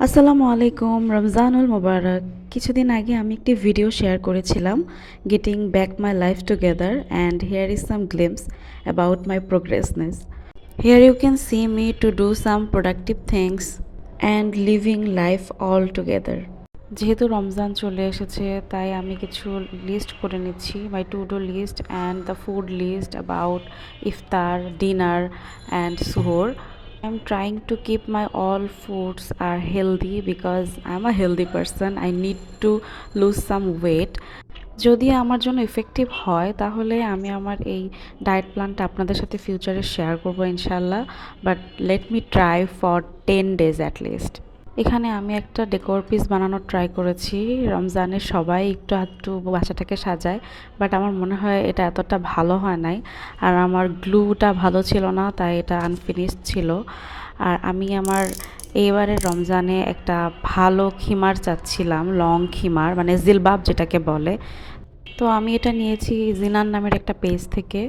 আসসালামু আলাইকুম, রমজানুল মোবারক। কিছুদিন আগে আমি একটি ভিডিও শেয়ার করেছিলাম, getting back my life together, and here is some glimpse about my progressness. Here you can see me to do some productive things and living life all together. যেহেতু রমজান চলে এসেছে, তাই আমি কিছু লিস্ট করে নিচ্ছি, my to do list and the food list about iftar, dinner and suhoor. I'm trying to keep my all foods are healthy because I'm a healthy person. I need to lose some weight. যদি আমার জন্য effective হয় তাহলে আমি আমার এই diet প্ল্যানটা আপনাদের সাথে ফিউচারে শেয়ার করব ইনশাল্লাহ, but let me try for 10 days at least. এখানে আমি একটা ডেকোর পিস বানানোর ট্রাই করেছি। রমজানের সবাই একটু আধটু বাসাটাকে সাজায়, বাট আমার মনে হয় এটা এতটা ভালো হয় নাই, আর আমার গ্লুটা ভালো ছিল না, তাই এটা আনফিনিশড ছিল। আর আমি আমার এইবারের রমজানে একটা ভালো খিমার চাচ্ছিলাম, লং খিমার, মানে জিলবাব যেটাকে বলে। তো আমি এটা নিয়েছি জিনান নামের একটা পেজ থেকে।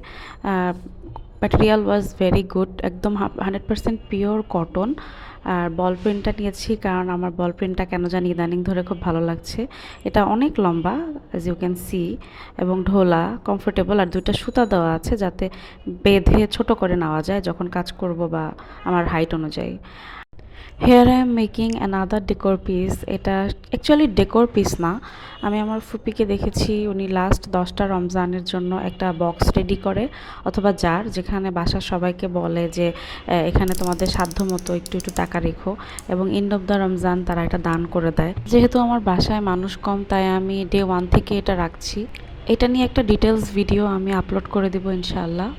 ম্যাটেরিয়াল ওয়াজ ভেরি গুড, একদম 100% পিওর কটন। আর বল প্রিন্টটা নিয়েছি কারণ আমার বল প্রিন্টটা কেন জানি ইদানিং ধরে খুব ভালো লাগছে। এটা অনেক লম্বা, অ্যাজ ইউ ক্যান সি, এবং ঢোলা, কমফোর্টেবল, আর দুইটা সুতা দেওয়া আছে যাতে বেঁধে ছোট করে নেওয়া যায় যখন কাজ করব বা আমার হাইট অনুযায়ী। Here I am making another decor piece. এটা অ্যাকচুয়ালি ডেকোর পিস না, আমি আমার ফুপিকে দেখেছি উনি লাস্ট 10টা রমজানের জন্য একটা বক্স রেডি করে, অথবা জার, যেখানে বাসার সবাইকে বলে যে এখানে তোমাদের সাধ্য মতো একটু একটু টাকা রেখো, এবং এন্ড অফ দ্য রমজান তারা এটা দান করে দেয়। যেহেতু আমার বাসায় মানুষ কম, তাই আমি ডে 1 থেকে এটা রাখছি। এটা নিয়ে একটা ডিটেলস ভিডিও আমি আপলোড করে দেবো ইনশাআল্লাহ।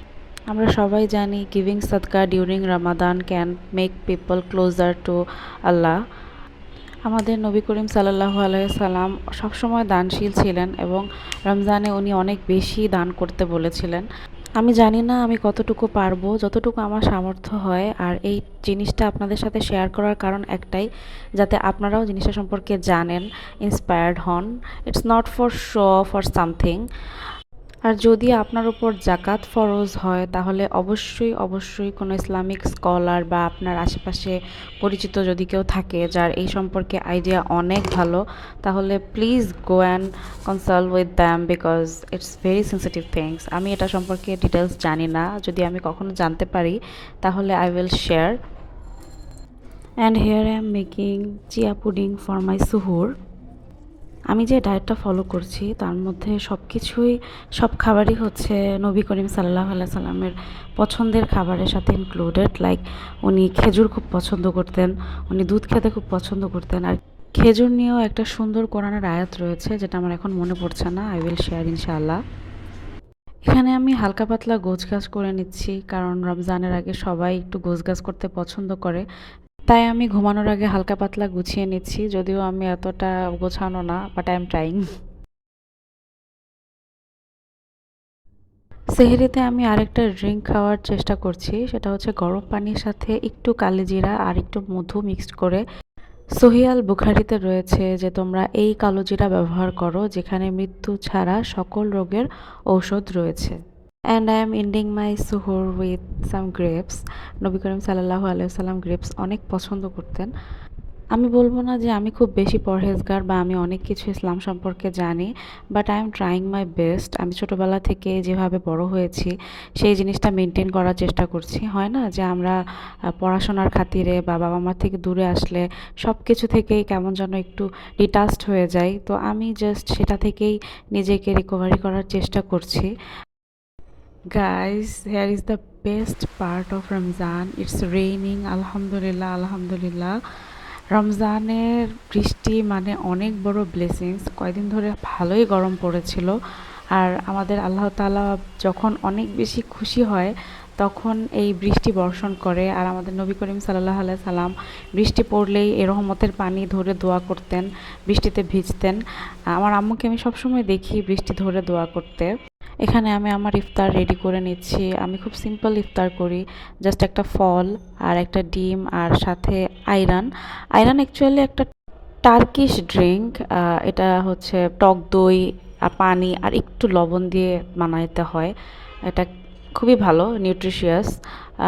আমরা সবাই জানি giving sadaqah during Ramadan can make people closer to Allah. আমাদের নবী করিম সাল্লাল্লাহু আলাইহি সাল্লাম সবসময় দানশীল ছিলেন, এবং রমজানে উনি অনেক বেশি দান করতে বলেছিলেন। আমি জানি না আমি কতটুকু পারবো, যতটুকু আমার সামর্থ্য হয়। আর এই জিনিসটা আপনাদের সাথে শেয়ার করার কারণ একটাই, যাতে আপনারাও জিনিসটা সম্পর্কে জানেন, ইন্সপায়ার্ড হন। It's not for show for something. আর যদি আপনার উপর জাকাত ফরজ হয় তাহলে অবশ্যই অবশ্যই কোনো ইসলামিক স্কলার বা আপনার আশেপাশে পরিচিত যদি কেউ থাকে যার এই সম্পর্কে আইডিয়া অনেক ভালো, তাহলে please go and consult with them, because it's very sensitive things. আমি এটা সম্পর্কে ডিটেলস জানি না, যদি আমি কখনো জানতে পারি তাহলে I will share. And here I am making chia pudding for my suhoor. আমি যে ডায়েটটা ফলো করছি তার মধ্যে সব খাবারই হচ্ছে নবী করিম সাল্লাল্লাহু আলাইহি সাল্লামের পছন্দের খাবারের সাথে ইনক্লুডেড। লাইক উনি খেজুর খুব পছন্দ করতেন, উনি দুধ খেতে খুব পছন্দ করতেন, আর খেজুর নিয়েও একটা সুন্দর কোরআনের আয়াত রয়েছে যেটা আমার এখন মনে পড়ছে না, আই উইল শেয়ার ইনশাআল্লাহ। এখানে আমি হালকা পাতলা গোছগাছ করে নিচ্ছি, কারণ রমজানের আগে সবাই একটু গোছগাছ করতে পছন্দ করে, তাই আমি ঘুমানোর আগে হালকা পাতলা গুছিয়ে নিচ্ছি। যদিও আমি এতটা গোছানো না, বাট আই এম ট্রাইং। সেহরিতে আমি আরেকটা ড্রিঙ্ক খাওয়ার চেষ্টা করছি, সেটা হচ্ছে গরম পানির সাথে একটু কালিজিরা আর একটু মধু মিক্সড করে। সহিয়াল বুখারিতে রয়েছে যে তোমরা এই কালোজিরা ব্যবহার করো, যেখানে মৃত্যু ছাড়া সকল রোগের ঔষধ রয়েছে। And I am ending my suhoor with some grapes. নবী করিম সাল্লাল্লাহু আলাইহি সাল্লাম গ্রেপস অনেক পছন্দ করতেন। আমি বলবো না যে আমি খুব বেশি পরহেজগার বা আমি অনেক কিছু ইসলাম সম্পর্কে জানি, but I am trying my best. আমি ছোটোবেলা থেকে যেভাবে বড় হয়েছি সেই জিনিসটা মেনটেন করার চেষ্টা করছি। হয় না যে আমরা পড়াশোনার খাতিরে বা বাবা মার থেকে দূরে আসলে সব কিছু থেকেই কেমন যেন একটু ডিটাচড হয়ে যাই, তো আমি জাস্ট সেটা থেকেই নিজেকে রিকভারি করার চেষ্টা করছি। Guys, hair is the best part of Ramzan. It's raining, আলহামদুলিল্লাহ আলহামদুলিল্লাহ। রমজানের বৃষ্টি মানে অনেক বড় ব্লেসিংস। কয়দিন ধরে ভালোই গরম পড়েছিল, আর আমাদের আল্লাহ তাআলা যখন অনেক বেশি খুশি হয় তখন এই বৃষ্টি বর্ষণ করে। আর আমাদের নবী করিম সাল্লাল্লাহু আলাইহি সাল্লাম বৃষ্টি পড়লেই এ রহমতের পানি ধরে দোয়া করতেন, বৃষ্টিতে ভিজতেন। আমার আম্মুকে আমি সবসময় দেখি বৃষ্টি ধরে দোয়া করতে। এখানে আমি আমার ইফতার রেডি করে নিচ্ছি। আমি খুব সিম্পল ইফতার করি, জাস্ট একটা ফল আর একটা ডিম আর সাথে আয়রন। আয়রন অ্যাকচুয়ালি একটা টার্কিশ ড্রিঙ্ক। এটা হচ্ছে টক দই আর পানি আর একটু লবণ দিয়ে বানাইতে হয়। এটা খুবই ভালো, নিউট্রিশিয়াস।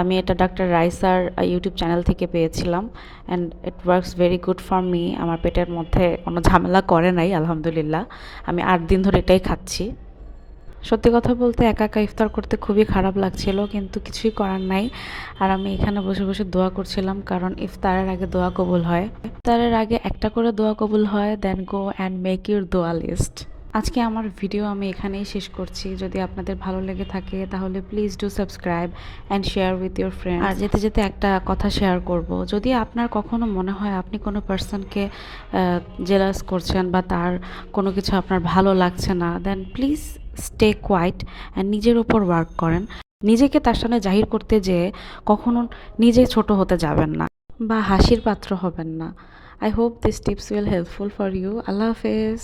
আমি এটা ডাক্তার রাইসার ইউটিউব চ্যানেল থেকে পেয়েছিলাম and it works very good for me. আমার পেটের মধ্যে কোনো ঝামেলা করে নাই আলহামদুলিল্লাহ। আমি 8 দিন ধরে এটাই খাচ্ছি। সত্যি কথা বলতে একা একা ইফতার করতে খুবই খারাপ লাগছিল, কিন্তু কিছুই করার নাই। আর আমি এখানে বসে বসে দোয়া করছিলাম, কারণ ইফতারের আগে দোয়া কবুল হয়। ইফতারের আগে একটা করে দোয়া কবুল হয়, দেন গো অ্যান্ড মেক ইউর দোয়া লিস্ট। আজকে আমার ভিডিও আমি এখানেই শেষ করছি। যদি আপনাদের ভালো লেগে থাকে তাহলে please do subscribe and share with your friend. আর যেতে যেতে একটা কথা শেয়ার করব, যদি আপনার কখনো মনে হয় আপনি কোনো পার্সনকে জেলাস করছেন বা তার কোনো কিছু আপনার ভালো লাগছে না, দেন প্লিজ স্টে কোয়াইট অ্যান্ড নিজের উপর ওয়ার্ক করেন। নিজেকে তার সামনে জাহির করতে যেয়ে কখনো নিজে ছোট হতে যাবেন না বা হাসির পাত্র হবেন না। I hope this tips will helpful for you. আল্লাহ হাফেজ।